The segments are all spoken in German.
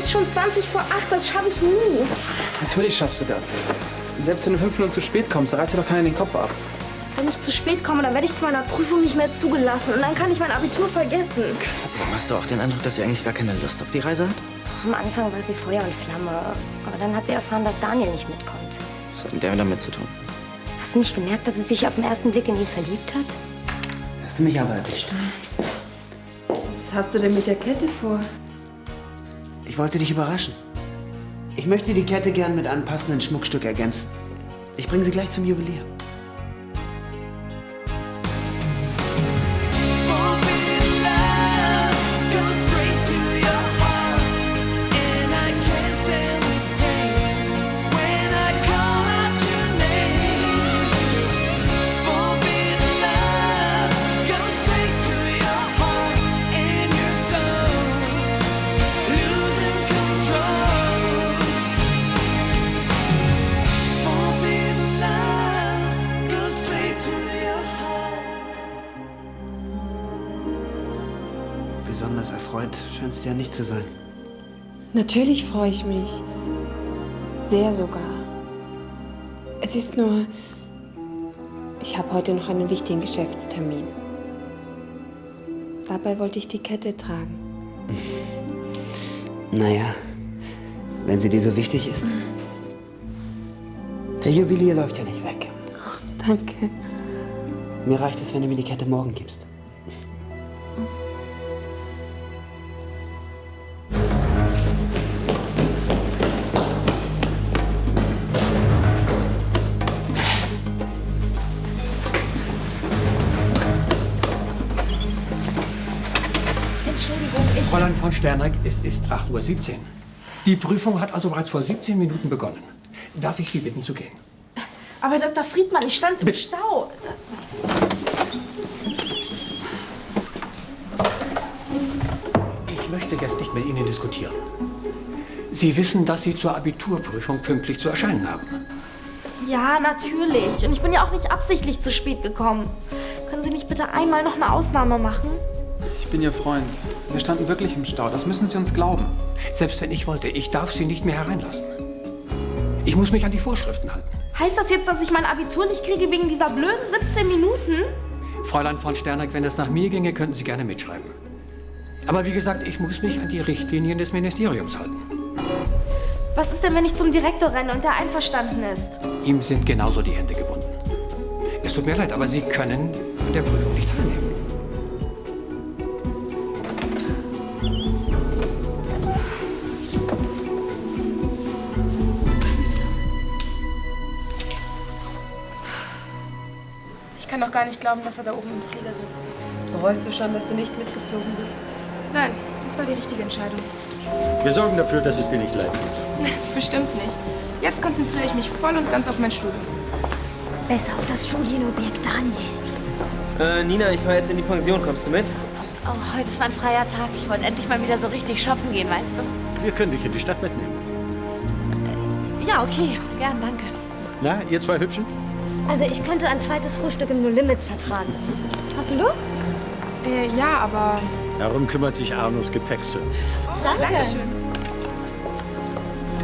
ist schon 20 vor 8, das schaffe ich nie. Natürlich schaffst du das. Und selbst wenn du 5 Minuten zu spät kommst, da reißt dir doch keiner den Kopf ab. Wenn ich zu spät komme, dann werde ich zu meiner Prüfung nicht mehr zugelassen. Und dann kann ich mein Abitur vergessen. Sag mal, hast du auch den Eindruck, dass sie eigentlich gar keine Lust auf die Reise hat? Am Anfang war sie Feuer und Flamme. Aber dann hat sie erfahren, dass Daniel nicht mitkommt. Was hat denn der damit zu tun? Hast du nicht gemerkt, dass sie sich auf den ersten Blick in ihn verliebt hat? Hast du mich aber erwischt. Was hast du denn mit der Kette vor? Ich wollte dich überraschen. Ich möchte die Kette gern mit einem passenden Schmuckstück ergänzen. Ich bringe sie gleich zum Juwelier. Besonders erfreut scheinst du ja nicht zu sein. Natürlich freue ich mich. Sehr sogar. Es ist nur, ich habe heute noch einen wichtigen Geschäftstermin. Dabei wollte ich die Kette tragen. Naja, wenn sie dir so wichtig ist. Der Juwelier läuft ja nicht weg. Danke. Mir reicht es, wenn du mir die Kette morgen gibst. Fräulein von Sterneck, es ist 8:17 Uhr. Die Prüfung hat also bereits vor 17 Minuten begonnen. Darf ich Sie bitten zu gehen? Aber Dr. Friedmann, ich stand im Stau. Ich möchte jetzt nicht mit Ihnen diskutieren. Sie wissen, dass Sie zur Abiturprüfung pünktlich zu erscheinen haben. Ja, natürlich. Und ich bin ja auch nicht absichtlich zu spät gekommen. Können Sie nicht bitte einmal noch eine Ausnahme machen? Ich bin Ihr Freund. Wir standen wirklich im Stau. Das müssen Sie uns glauben. Selbst wenn ich wollte, ich darf Sie nicht mehr hereinlassen. Ich muss mich an die Vorschriften halten. Heißt das jetzt, dass ich mein Abitur nicht kriege wegen dieser blöden 17 Minuten? Fräulein von Sterneck, wenn es nach mir ginge, könnten Sie gerne mitschreiben. Aber wie gesagt, ich muss mich an die Richtlinien des Ministeriums halten. Was ist denn, wenn ich zum Direktor renne und der einverstanden ist? Ihm sind genauso die Hände gebunden. Es tut mir leid, aber Sie können an der Prüfung nicht teilnehmen. Ich kann doch gar nicht glauben, dass er da oben im Flieger sitzt. Bereust du schon, dass du nicht mitgeflogen bist? Nein, das war die richtige Entscheidung. Wir sorgen dafür, dass es dir nicht leid tut. Bestimmt nicht. Jetzt konzentriere ich mich voll und ganz auf mein Studium. Besser auf das Studienobjekt, Daniel. Nina, ich fahre jetzt in die Pension. Kommst du mit? Oh, heute ist mein freier Tag. Ich wollte endlich mal wieder so richtig shoppen gehen, weißt du? Wir können dich in die Stadt mitnehmen. Ja, okay. Gern, danke. Na, ihr zwei Hübschen? Also ich könnte ein zweites Frühstück im No Limits vertragen. Hast du Lust? Ja, aber... Darum kümmert sich Arnos Gepäckservice. Danke. Dankeschön.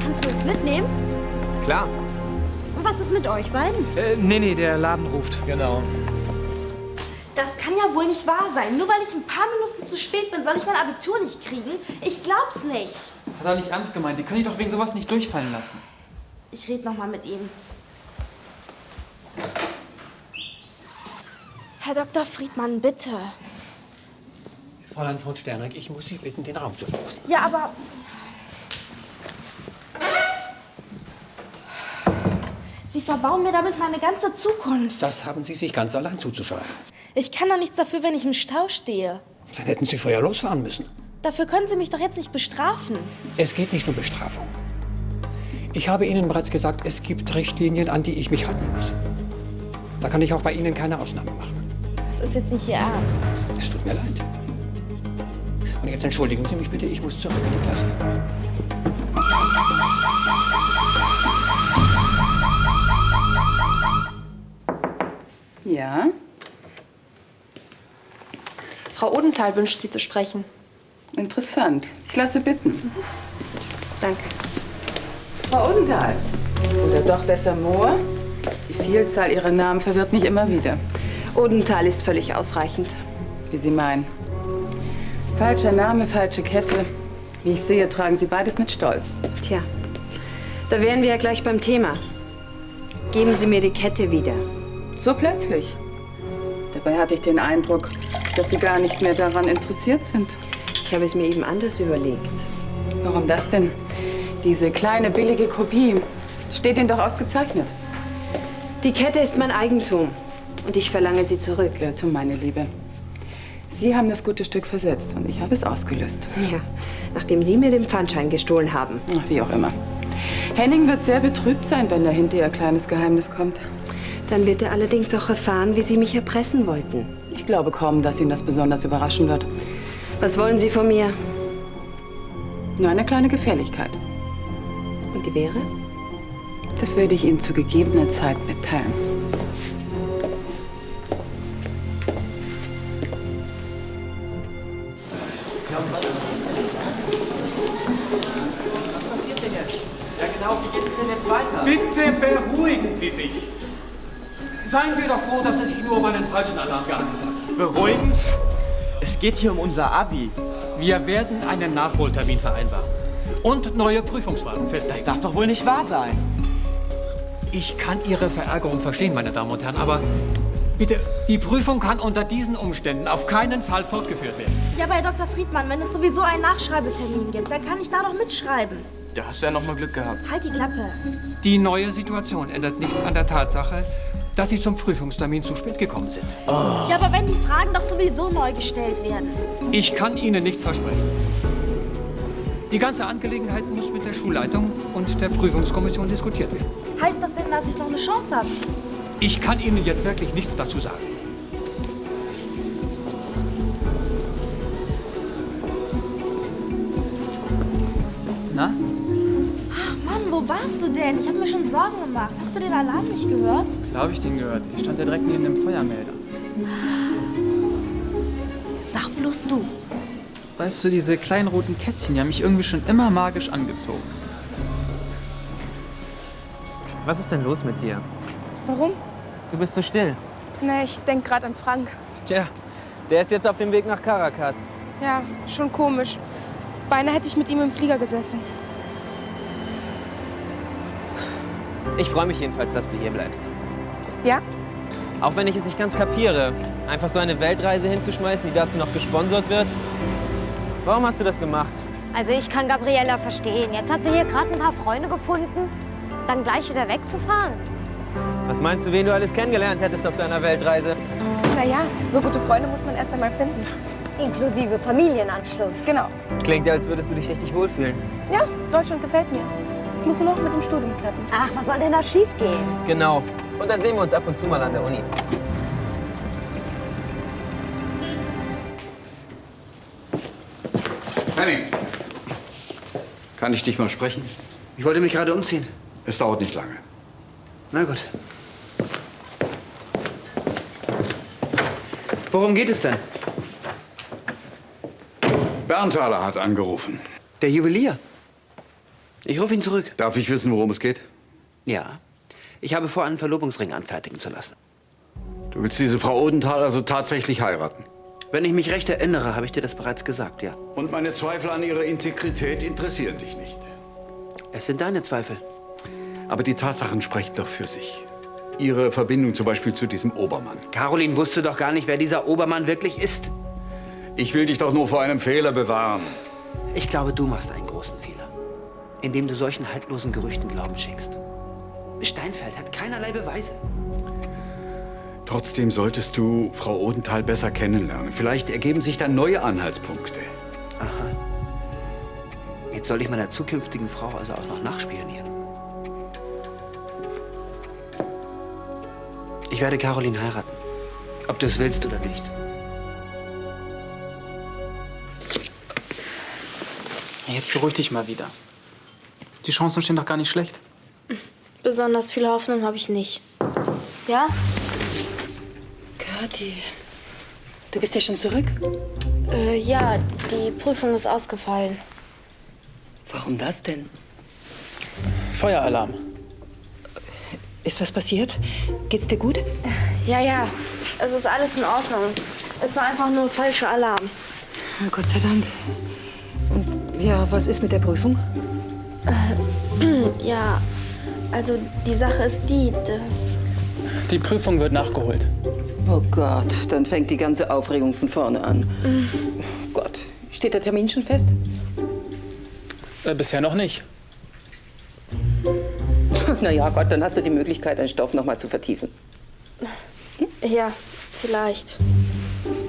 Kannst du uns mitnehmen? Klar. Und was ist mit euch beiden? Nee, der Laden ruft. Genau. Das kann ja wohl nicht wahr sein. Nur weil ich ein paar Minuten zu spät bin, soll ich mein Abitur nicht kriegen? Ich glaub's nicht. Das hat er nicht ernst gemeint. Die können dich doch wegen sowas nicht durchfallen lassen. Ich rede noch mal mit ihm. Herr Dr. Friedmann, bitte. Fräulein von Sterneck, ich muss Sie bitten, den Raum zu verlassen. Ja, aber... Sie verbauen mir damit meine ganze Zukunft. Das haben Sie sich ganz allein zuzuschreiben. Ich kann doch nichts dafür, wenn ich im Stau stehe. Dann hätten Sie vorher losfahren müssen. Dafür können Sie mich doch jetzt nicht bestrafen. Es geht nicht um Bestrafung. Ich habe Ihnen bereits gesagt, es gibt Richtlinien, an die ich mich halten muss. Da kann ich auch bei Ihnen keine Ausnahme machen. Das ist jetzt nicht Ihr Ernst. Es tut mir leid. Und jetzt entschuldigen Sie mich bitte, ich muss zurück in die Klasse. Ja? Frau Odenthal wünscht Sie zu sprechen. Interessant. Ich lasse bitten. Danke. Frau Odenthal. Oder doch besser Mohr? Die Vielzahl Ihrer Namen verwirrt mich immer wieder. Odenthal ist völlig ausreichend. Wie Sie meinen. Falscher Name, falsche Kette. Wie ich sehe, tragen Sie beides mit Stolz. Tja, da wären wir ja gleich beim Thema. Geben Sie mir die Kette wieder. So plötzlich. Dabei hatte ich den Eindruck, dass Sie gar nicht mehr daran interessiert sind. Ich habe es mir eben anders überlegt. Warum das denn? Diese kleine, billige Kopie steht Ihnen doch ausgezeichnet. Die Kette ist mein Eigentum und ich verlange sie zurück. Irrtum, meine Liebe. Sie haben das gute Stück versetzt und ich habe es ausgelöst. Ja, nachdem Sie mir den Pfandschein gestohlen haben. Ach, wie auch immer. Henning wird sehr betrübt sein, wenn dahinter Ihr kleines Geheimnis kommt. Dann wird er allerdings auch erfahren, wie Sie mich erpressen wollten. Ich glaube kaum, dass ihn das besonders überraschen wird. Was wollen Sie von mir? Nur eine kleine Gefährlichkeit. Und die wäre? Das werde ich Ihnen zu gegebener Zeit mitteilen. Was passiert denn jetzt? Ja genau, wie geht es denn jetzt weiter? Bitte beruhigen Sie sich. Seien wir doch froh, dass er sich nur um einen falschen Alarm gehandelt hat. Beruhigen? Es geht hier um unser Abi. Wir werden einen Nachholtermin vereinbaren und neue Prüfungsfragen festlegen. Das darf doch wohl nicht wahr sein. Ich kann Ihre Verärgerung verstehen, meine Damen und Herren, aber bitte, die Prüfung kann unter diesen Umständen auf keinen Fall fortgeführt werden. Ja, bei Dr. Friedmann, wenn es sowieso einen Nachschreibetermin gibt, dann kann ich da doch mitschreiben. Da hast du ja noch mal Glück gehabt. Halt die Klappe. Die neue Situation ändert nichts an der Tatsache, dass Sie zum Prüfungstermin zu spät gekommen sind. Ja, aber wenn die Fragen doch sowieso neu gestellt werden. Ich kann Ihnen nichts versprechen. Die ganze Angelegenheit muss mit der Schulleitung und der Prüfungskommission diskutiert werden. Heißt das denn, dass ich noch eine Chance habe? Ich kann Ihnen jetzt wirklich nichts dazu sagen. Na? Ach Mann, wo warst du denn? Ich habe mir schon Sorgen gemacht. Hast du den Alarm nicht gehört? Klar habe ich den gehört. Ich stand ja direkt neben dem Feuermelder. Sag bloß du. Weißt du, diese kleinen roten Kätzchen, die haben mich irgendwie schon immer magisch angezogen. Was ist denn los mit dir? Warum? Du bist so still. Na, ich denk gerade an Frank. Tja, der ist jetzt auf dem Weg nach Caracas. Ja, schon komisch. Beinahe hätte ich mit ihm im Flieger gesessen. Ich freue mich jedenfalls, dass du hier bleibst. Ja? Auch wenn ich es nicht ganz kapiere, einfach so eine Weltreise hinzuschmeißen, die dazu noch gesponsert wird. Warum hast du das gemacht? Also ich kann Gabriella verstehen. Jetzt hat sie hier gerade ein paar Freunde gefunden. Dann gleich wieder wegzufahren. Was meinst du, wen du alles kennengelernt hättest auf deiner Weltreise? Naja, so gute Freunde muss man erst einmal finden. Inklusive Familienanschluss. Genau. Klingt ja, als würdest du dich richtig wohlfühlen. Ja, Deutschland gefällt mir. Es muss nur noch mit dem Studium klappen. Ach, was soll denn da schief gehen? Genau. Und dann sehen wir uns ab und zu mal an der Uni. Henning, kann ich dich mal sprechen? Ich wollte mich gerade umziehen. Es dauert nicht lange. Na gut. Worum geht es denn? Berntaler hat angerufen. Der Juwelier. Ich rufe ihn zurück. Darf ich wissen, worum es geht? Ja. Ich habe vor, einen Verlobungsring anfertigen zu lassen. Du willst diese Frau Odenthal also tatsächlich heiraten? Wenn ich mich recht erinnere, habe ich dir das bereits gesagt, ja. Und meine Zweifel an ihrer Integrität interessieren dich nicht. Es sind deine Zweifel. Aber die Tatsachen sprechen doch für sich. Ihre Verbindung zum Beispiel zu diesem Obermann. Caroline wusste doch gar nicht, wer dieser Obermann wirklich ist. Ich will dich doch nur vor einem Fehler bewahren. Ich glaube, du machst einen großen Fehler, indem du solchen haltlosen Gerüchten Glauben schenkst. Steinfeld hat keinerlei Beweise. Trotzdem solltest du Frau Odenthal besser kennenlernen. Vielleicht ergeben sich dann neue Anhaltspunkte. Aha. Jetzt soll ich meiner zukünftigen Frau also auch noch nachspionieren. Ich werde Caroline heiraten. Ob du es willst oder nicht. Jetzt beruhig dich mal wieder. Die Chancen stehen doch gar nicht schlecht. Besonders viel Hoffnung habe ich nicht. Ja? Kathi, du bist ja schon zurück? Ja, die Prüfung ist ausgefallen. Wo Warum das denn? Feueralarm. Ist was passiert? Geht's dir gut? Ja, es ist alles in Ordnung. Es war einfach nur ein falscher Alarm. Na, Gott sei Dank. Und ja, was ist mit der Prüfung? Ja, also die Sache ist die, dass... Die Prüfung wird nachgeholt. Oh Gott, dann fängt die ganze Aufregung von vorne an. Gott, steht der Termin schon fest? Bisher noch nicht. Na ja, Gott, dann hast du die Möglichkeit, den Stoff noch mal zu vertiefen. Ja, vielleicht.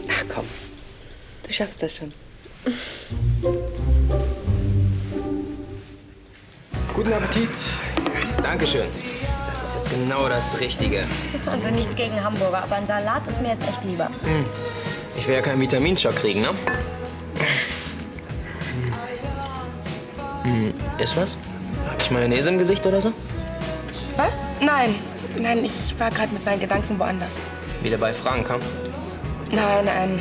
Ach komm, du schaffst das schon. Guten Appetit. Dankeschön. Das ist jetzt genau das Richtige. Also nichts gegen Hamburger, aber ein Salat ist mir jetzt echt lieber. Ich will ja keinen Vitaminschock kriegen, ne? Ist was? Habe ich Mayonnaise im Gesicht oder so? Was? Nein, ich war gerade mit meinen Gedanken woanders. Wieder bei Frank, hm? Nein,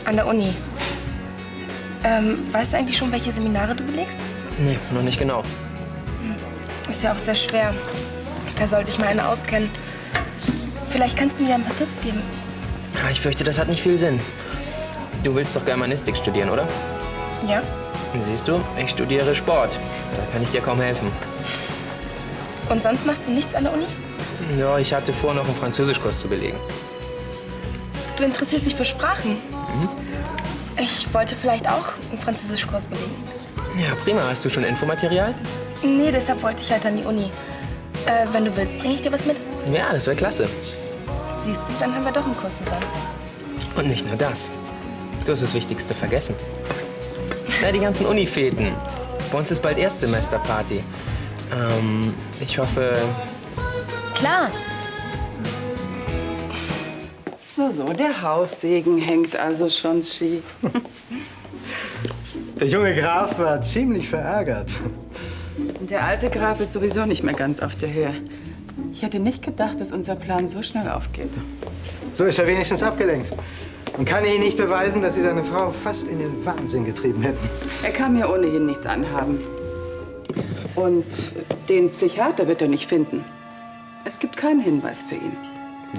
an der Uni. Weißt du eigentlich schon, welche Seminare du belegst? Nee, noch nicht genau. Ist ja auch sehr schwer. Da soll sich mal einer auskennen. Vielleicht kannst du mir ja ein paar Tipps geben. Ja, ich fürchte, das hat nicht viel Sinn. Du willst doch Germanistik studieren, oder? Ja. Siehst du, ich studiere Sport. Da kann ich dir kaum helfen. Und sonst machst du nichts an der Uni? Ja, ich hatte vor, noch einen Französischkurs zu belegen. Du interessierst dich für Sprachen? Ich wollte vielleicht auch einen Französischkurs belegen. Ja, prima. Hast du schon Infomaterial? Nee, deshalb wollte ich halt an die Uni. Wenn du willst, bringe ich dir was mit? Ja, das wäre klasse. Siehst du, dann haben wir doch einen Kurs zusammen. Und nicht nur das. Du hast das Wichtigste vergessen. Na, die ganzen Uni-Feten. Bei uns ist bald Erstsemesterparty. Ich hoffe... Klar. So, der Haussegen hängt also schon schief. Der junge Graf war ziemlich verärgert. Und der alte Graf ist sowieso nicht mehr ganz auf der Höhe. Ich hätte nicht gedacht, dass unser Plan so schnell aufgeht. So ist er wenigstens abgelenkt. Man kann Ihnen nicht beweisen, dass Sie seine Frau fast in den Wahnsinn getrieben hätten. Er kann mir ohnehin nichts anhaben. Und den Psychiater wird er nicht finden. Es gibt keinen Hinweis für ihn.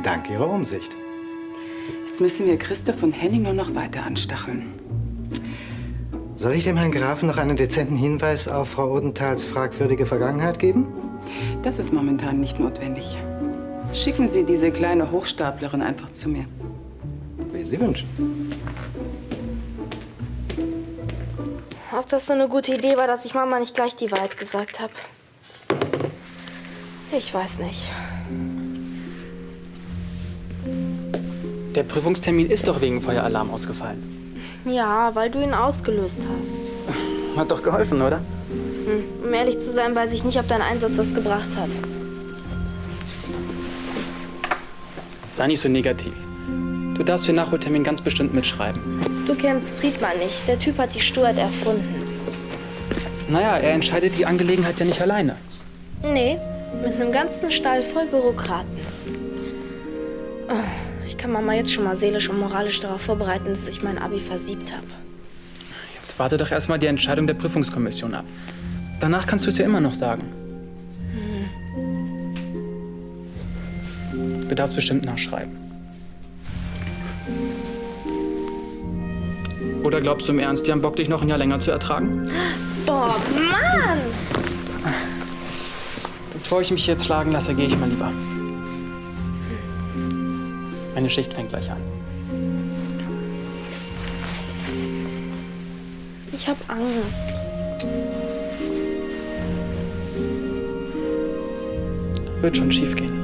Dank Ihrer Umsicht. Jetzt müssen wir Christoph und Henning nur noch weiter anstacheln. Soll ich dem Herrn Grafen noch einen dezenten Hinweis auf Frau Odenthals fragwürdige Vergangenheit geben? Das ist momentan nicht notwendig. Schicken Sie diese kleine Hochstaplerin einfach zu mir. Wie Sie wünschen. Ob das so eine gute Idee war, dass ich Mama nicht gleich die Wahrheit gesagt habe? Ich weiß nicht. Der Prüfungstermin ist doch wegen Feueralarm ausgefallen. Ja, weil du ihn ausgelöst hast. Hat doch geholfen, oder? Um ehrlich zu sein, weiß ich nicht, ob dein Einsatz was gebracht hat. Sei nicht so negativ. Du darfst den Nachholtermin ganz bestimmt mitschreiben. Du kennst Friedmann nicht. Der Typ hat die Sturheit erfunden. Naja, er entscheidet die Angelegenheit ja nicht alleine. Nee, mit einem ganzen Stall voll Bürokraten. Ich kann Mama jetzt schon mal seelisch und moralisch darauf vorbereiten, dass ich mein Abi versiebt habe. Jetzt warte doch erstmal die Entscheidung der Prüfungskommission ab. Danach kannst du es ja immer noch sagen. Du darfst bestimmt nachschreiben. Oder glaubst du im Ernst, die haben Bock, dich noch ein Jahr länger zu ertragen? Boah, Mann! Bevor ich mich jetzt schlagen lasse, gehe ich mal lieber. Meine Schicht fängt gleich an. Ich hab Angst. Wird schon schief gehen.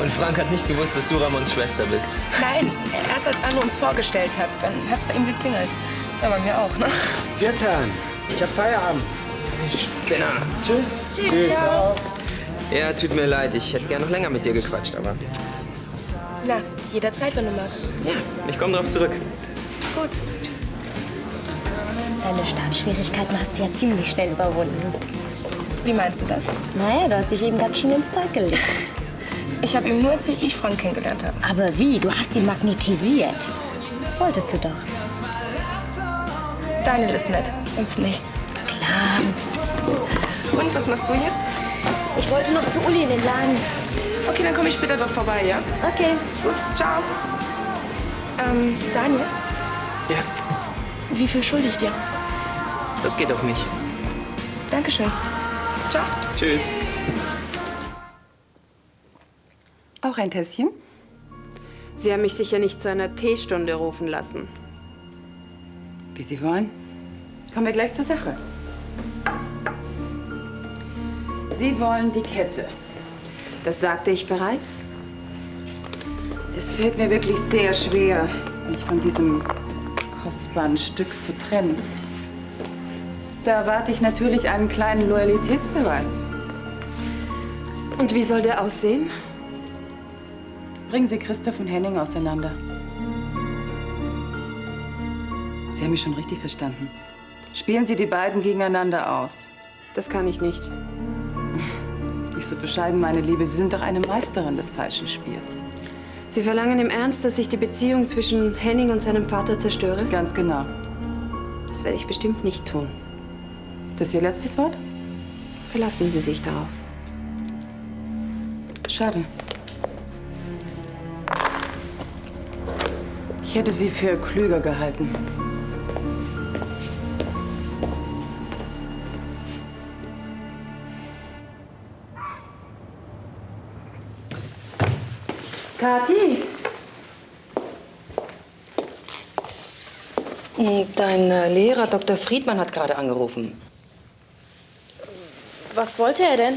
Und Frank hat nicht gewusst, dass du Ramons Schwester bist. Nein, erst als Anne uns vorgestellt hat, dann hat's bei ihm geklingelt. Ja, bei mir auch, ne? Zirtan, ich hab Feierabend. Spinner. Tschüss. Tschüss. Ja, tut mir leid, ich hätte gerne noch länger mit dir gequatscht, aber... Na, jederzeit, wenn du magst. Ja, ich komme drauf zurück. Gut. Deine Startschwierigkeiten hast du ja ziemlich schnell überwunden. Wie meinst du das? Naja, du hast dich eben ganz schön ins Zeug gelegt. Ich habe ihm nur erzählt, wie ich Frank kennengelernt habe. Aber wie? Du hast ihn magnetisiert. Das wolltest du doch. Daniel ist nett, sonst nichts. Klar. Und, was machst du jetzt? Ich wollte noch zu Uli in den Laden. Okay, dann komme ich später dort vorbei, ja? Okay. Gut, ciao. Daniel? Ja, Wie viel schulde ich dir? das geht auf mich. Dankeschön. Ciao. Tschüss. Auch ein Tässchen? Sie haben mich sicher nicht zu einer Teestunde rufen lassen. Wie Sie wollen. Kommen wir gleich zur Sache. Sie wollen die Kette. Das sagte ich bereits. Es fällt mir wirklich sehr schwer, mich von diesem kostbaren Stück zu trennen. Da erwarte ich natürlich einen kleinen Loyalitätsbeweis. Und wie soll der aussehen? Bringen Sie Christoph und Henning auseinander. Sie haben mich schon richtig verstanden. Spielen Sie die beiden gegeneinander aus. Das kann ich nicht. Nicht so bescheiden, meine Liebe. Sie sind doch eine Meisterin des falschen Spiels. Sie verlangen im Ernst, dass ich die Beziehung zwischen Henning und seinem Vater zerstöre? Ganz genau. Das werde ich bestimmt nicht tun. Ist das Ihr letztes Wort? Verlassen Sie sich darauf. Schade. Ich hätte Sie für klüger gehalten. Kathi! Dein Lehrer Dr. Friedmann hat gerade angerufen. Was wollte er denn?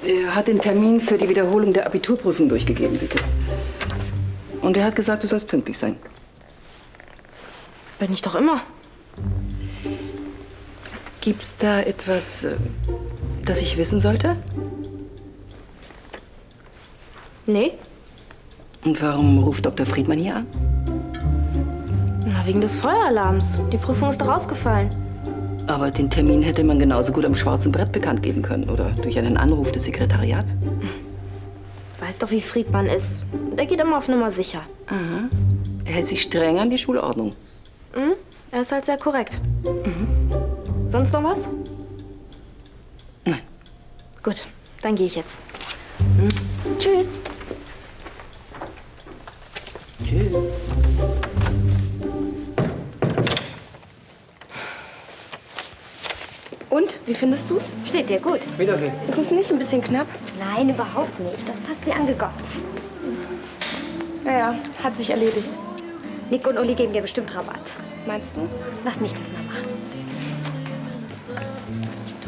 Er hat den Termin für die Wiederholung der Abiturprüfung durchgegeben, bitte. Und er hat gesagt, du sollst pünktlich sein. Bin ich doch immer. Gibt's da etwas, das ich wissen sollte? Nee. Und warum ruft Dr. Friedmann hier an? Na, wegen des Feueralarms. Die Prüfung ist doch ausgefallen. Aber den Termin hätte man genauso gut am schwarzen Brett bekannt geben können oder durch einen Anruf des Sekretariats. Weißt doch, wie Friedmann ist. Der geht immer auf Nummer sicher. Aha. Er hält sich streng an die Schulordnung. Mhm. Er ist halt sehr korrekt. Sonst noch was? Nein. Gut, dann gehe ich jetzt. Tschüss. Tschüss. Und, wie findest du's? Steht dir gut. Wiedersehen. Ist es nicht ein bisschen knapp? Nein, überhaupt nicht. Das passt wie angegossen. Naja, hat sich erledigt. Nick und Uli geben dir bestimmt Rabatt. Meinst du? Lass mich das mal machen.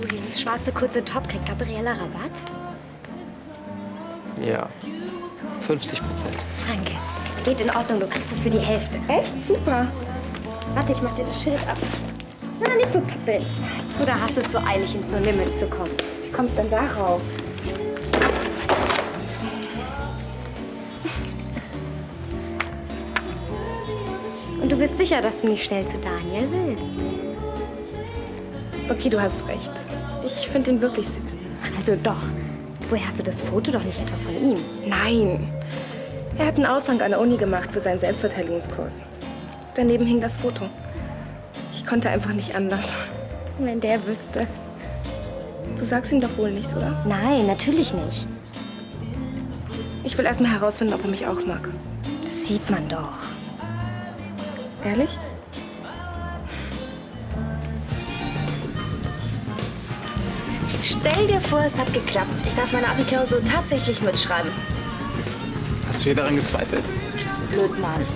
Du, dieses schwarze kurze Top, kriegt Gabriella Rabatt? Ja, 50%. Danke. Geht in Ordnung, du kriegst es für die Hälfte. Echt? Super. Warte, ich mach dir das Schild ab. Na, nicht so zappeln. Oder hast du es so eilig, ins No Limits zu kommen? Wie kommst du denn darauf? Und du bist sicher, dass du nicht schnell zu Daniel willst? Okay, du hast recht. Ich finde ihn wirklich süß. Also doch. Woher hast du das Foto doch nicht etwa von ihm? Nein. Er hat einen Aushang an der Uni gemacht für seinen Selbstverteidigungskurs. Daneben hing das Foto. Ich konnte einfach nicht anders. Wenn der wüsste. Du sagst ihm doch wohl nichts, oder? Nein, natürlich nicht. Ich will erst mal herausfinden, ob er mich auch mag. Das sieht man doch. Ehrlich? Stell dir vor, es hat geklappt. Ich darf meine Abi-Klausur tatsächlich mitschreiben. Hast du hier daran gezweifelt? Blöd, Mann.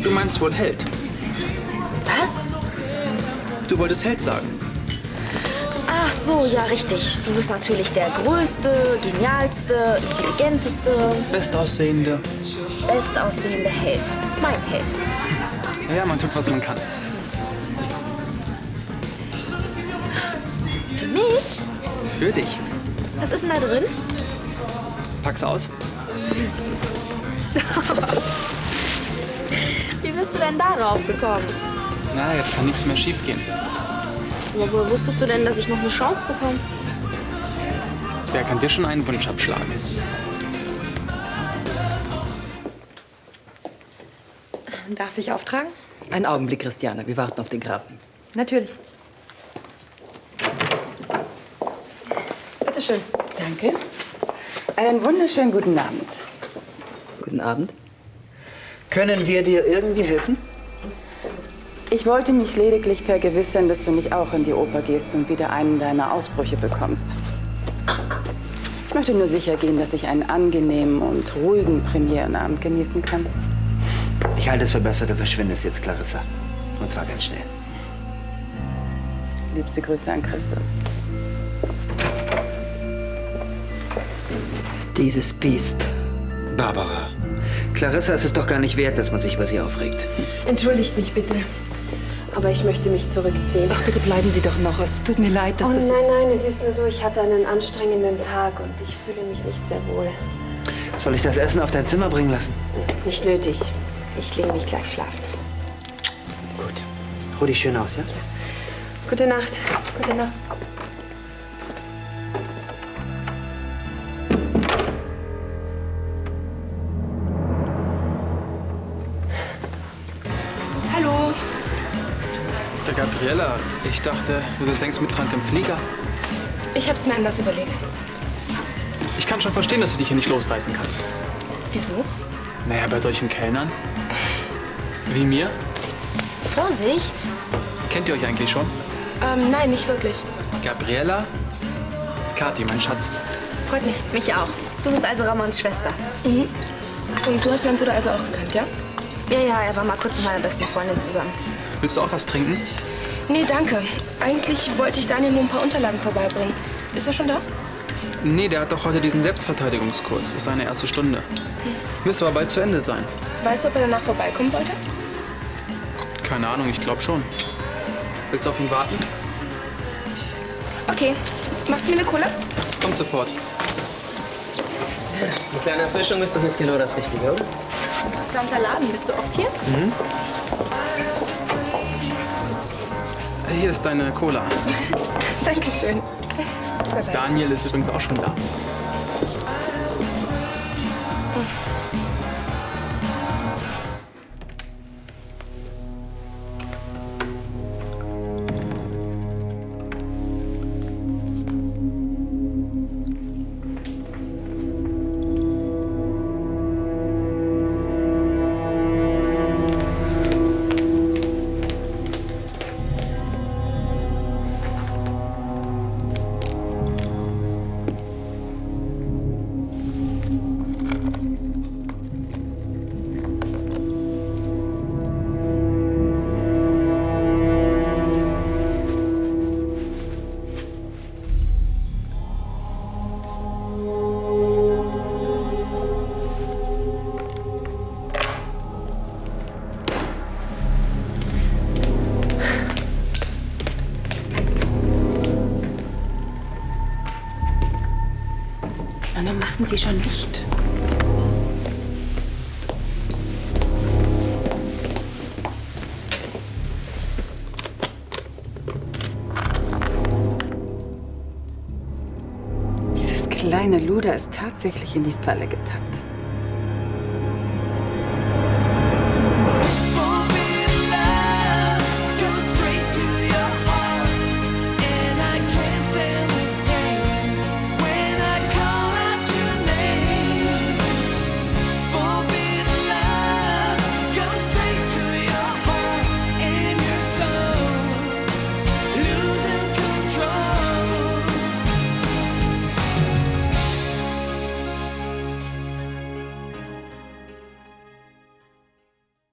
Du meinst wohl Held. Was? Du wolltest Held sagen. Ach so, ja, richtig. Du bist natürlich der größte, genialste, intelligenteste, Bestaussehende. bestaussehende Held. Mein Held. Ja, man tut, was man kann. Für mich? Für dich. Was ist denn da drin? Pack's aus. Wie bist du denn darauf gekommen? Na, jetzt kann nichts mehr schiefgehen. Aber woher wusstest du denn, dass ich noch eine Chance bekomme? Wer kann dir schon einen Wunsch abschlagen? Darf ich auftragen? Einen Augenblick, Christiane. Wir warten auf den Grafen. Natürlich. Bitte schön. Danke. Einen wunderschönen guten Abend. Guten Abend. Können wir dir irgendwie helfen? Ich wollte mich lediglich vergewissern, dass du nicht auch in die Oper gehst und wieder einen deiner Ausbrüche bekommst. Ich möchte nur sicher gehen, dass ich einen angenehmen und ruhigen Premierenabend genießen kann. Ich halte es für besser, du verschwindest jetzt, Clarissa. Und zwar ganz schnell. Liebste Grüße an Christoph. Dieses Biest. Barbara, Clarissa ist es doch gar nicht wert, dass man sich über sie aufregt. Entschuldigt mich bitte. Aber ich möchte mich zurückziehen. Ach, bitte bleiben Sie doch noch. Es tut mir leid, dass Oh das nein, jetzt... nein, es ist nur so, ich hatte einen anstrengenden Tag und ich fühle mich nicht sehr wohl. Soll ich das Essen auf dein Zimmer bringen lassen? Nicht nötig. Ich lege mich gleich schlafen. Gut. Ruh dich schön aus, ja? Gute Nacht. Gute Nacht. Hallo. Gabriella, ich dachte, du bist längst mit Frank im Flieger. Ich hab's mir anders überlegt. Ich kann schon verstehen, dass du dich hier nicht losreißen kannst. Wieso? Naja, bei solchen Kellnern. Wie mir. Vorsicht. Kennt ihr euch eigentlich schon? Nein, nicht wirklich. Gabriella, Kathi, mein Schatz. Freut mich. Mich auch. Du bist also Ramons Schwester. Mhm. Und du hast meinen Bruder also auch gekannt, ja? Ja, er war mal kurz mit meiner besten Freundin zusammen. Willst du auch was trinken? Nee, danke. Eigentlich wollte ich Daniel nur ein paar Unterlagen vorbeibringen. Ist er schon da? Nee, der hat doch heute diesen Selbstverteidigungskurs. Das ist seine erste Stunde. Müsste aber bald zu Ende sein. Weißt du, ob er danach vorbeikommen wollte? Keine Ahnung, ich glaube schon. Willst du auf ihn warten? Okay. Machst du mir eine Cola? Kommt sofort. Eine kleine Erfrischung ist doch jetzt genau das Richtige, oder? Interessanter Laden. Bist du oft hier? Mhm. Hier ist deine Cola. Dankeschön. Daniel ist übrigens auch schon da. Na, dann machen Sie schon Licht. Dieses kleine Luder ist tatsächlich in die Falle getappt.